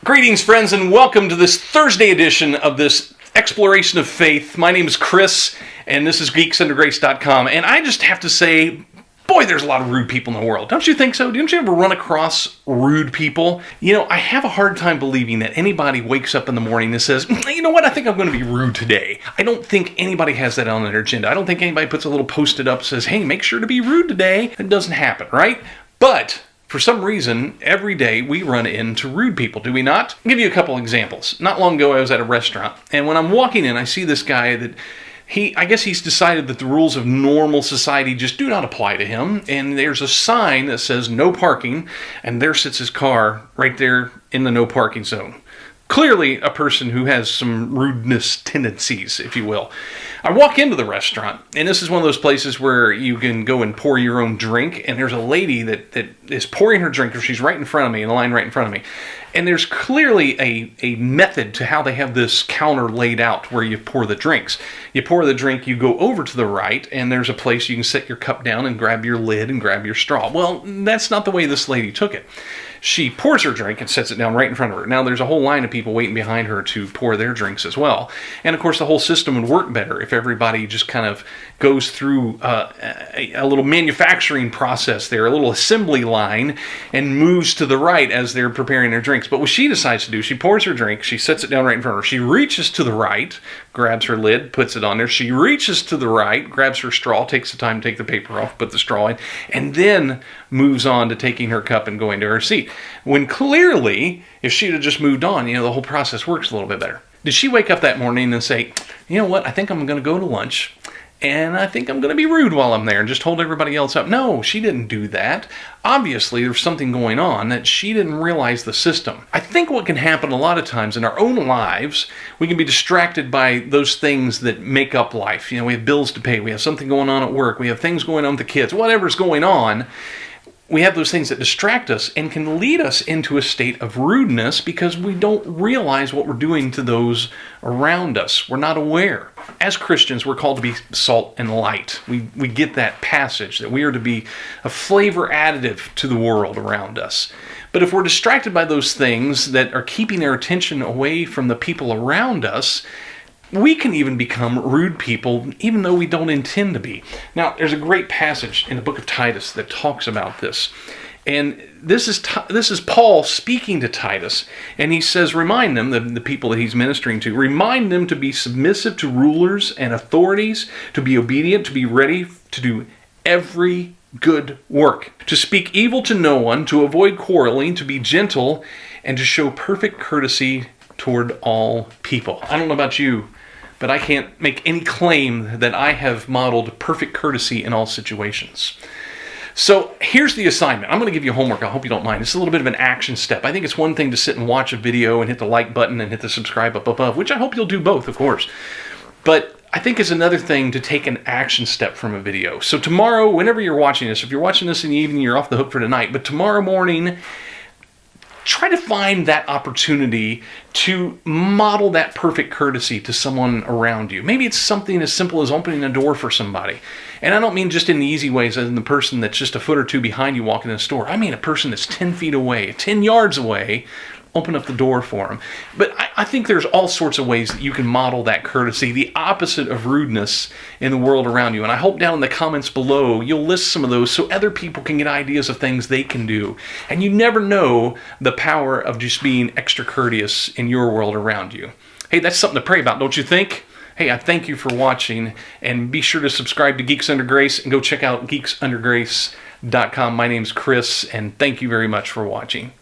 Greetings, friends, and welcome to this Thursday edition of this exploration of faith. My name is Chris, and this is geeksundergrace.com. And I just have to say, boy, there's a lot of rude people in the world. Don't you think so? Don't you ever run across rude people? You know, I have a hard time believing that anybody wakes up in the morning and says, you know what, I think I'm going to be rude today. I don't think anybody has that on their agenda. I don't think anybody puts a little post-it up and says, hey, make sure to be rude today. It doesn't happen, right? But for some reason, every day we run into rude people, do we not? I'll give you a couple examples. Not long ago, I was at a restaurant, and when I'm walking in, I see this guy that I guess he's decided that the rules of normal society just do not apply to him, and there's a sign that says no parking, and there sits his car right there in the no parking zone. Clearly a person who has some rudeness tendencies, if you will. I walk into the restaurant, and this is one of those places where you can go and pour your own drink, and there's a lady that is pouring her drink, or she's right in front of me, in the line right in front of me. And there's clearly a method to how they have this counter laid out where you pour the drinks. You pour the drink, you go over to the right, and there's a place you can set your cup down and grab your lid and grab your straw. Well, that's not the way this lady took it. She pours her drink and sets it down right in front of her. Now, there's a whole line of people waiting behind her to pour their drinks as well. And, of course, the whole system would work better if everybody just kind of goes through a little manufacturing process there, a little assembly line, and moves to the right as they're preparing their drinks. But what she decides to do, she pours her drink, she sets it down right in front of her. She reaches to the right, grabs her lid, puts it on there. She reaches to the right, grabs her straw, takes the time to take the paper off, put the straw in, and then moves on to taking her cup and going to her seat. When clearly, if she'd have just moved on, the whole process works a little bit better. Did she wake up that morning and say, you know what, I think I'm going to go to lunch, and I think I'm going to be rude while I'm there and just hold everybody else up? No, she didn't do that. Obviously, there's something going on that she didn't realize the system. I think what can happen a lot of times in our own lives, we can be distracted by those things that make up life. We have bills to pay, we have something going on at work, we have things going on with the kids, whatever's going on. We have those things that distract us and can lead us into a state of rudeness because we don't realize what we're doing to those around us. We're not aware. As Christians, we're called to be salt and light. We get that passage that we are to be a flavor additive to the world around us. But if we're distracted by those things that are keeping our attention away from the people around us, we can even become rude people, even though we don't intend to be. Now, there's a great passage in the book of Titus that talks about this. And this is Paul speaking to Titus. And he says, remind them, the people that he's ministering to, remind them to be submissive to rulers and authorities, to be obedient, to be ready to do every good work, to speak evil to no one, to avoid quarreling, to be gentle, and to show perfect courtesy toward all people. I don't know about you, but I can't make any claim that I have modeled perfect courtesy in all situations. So here's the assignment. I'm going to give you homework. I hope you don't mind. It's a little bit of an action step. I think it's one thing to sit and watch a video and hit the like button and hit the subscribe up above, which I hope you'll do both, of course. But I think it's another thing to take an action step from a video. So tomorrow, whenever you're watching this, if you're watching this in the evening, you're off the hook for tonight. But tomorrow morning, try to find that opportunity to model that perfect courtesy to someone around you. Maybe it's something as simple as opening a door for somebody. And I don't mean just in the easy ways, as in the person that's just a foot or two behind you walking in the store. I mean a person that's 10 feet away, 10 yards away. Open up the door for them. But I think there's all sorts of ways that you can model that courtesy, the opposite of rudeness in the world around you. And I hope down in the comments below you'll list some of those so other people can get ideas of things they can do. And you never know the power of just being extra courteous in your world around you. Hey, that's something to pray about, don't you think? Hey, I thank you for watching, and be sure to subscribe to Geeks Under Grace and go check out geeksundergrace.com. My name's Chris, and thank you very much for watching.